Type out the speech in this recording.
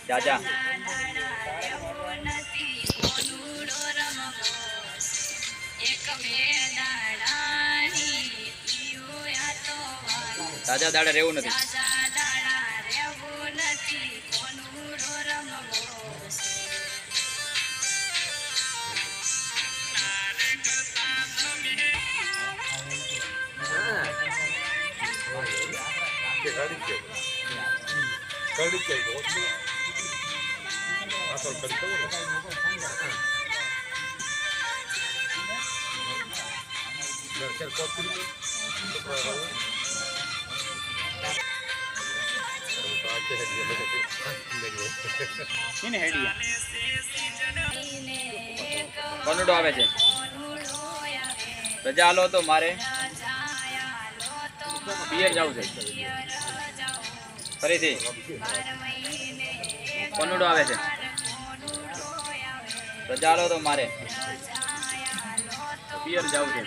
ચાચા તાજા દાડા રહેવું નથી. કોનુડો આવે છે. રજા આલો તો મારે પિયર જવું છે. ફરીથી કોનુડો આવે છે. રજા આલો તો મારે પિયર જવું છે.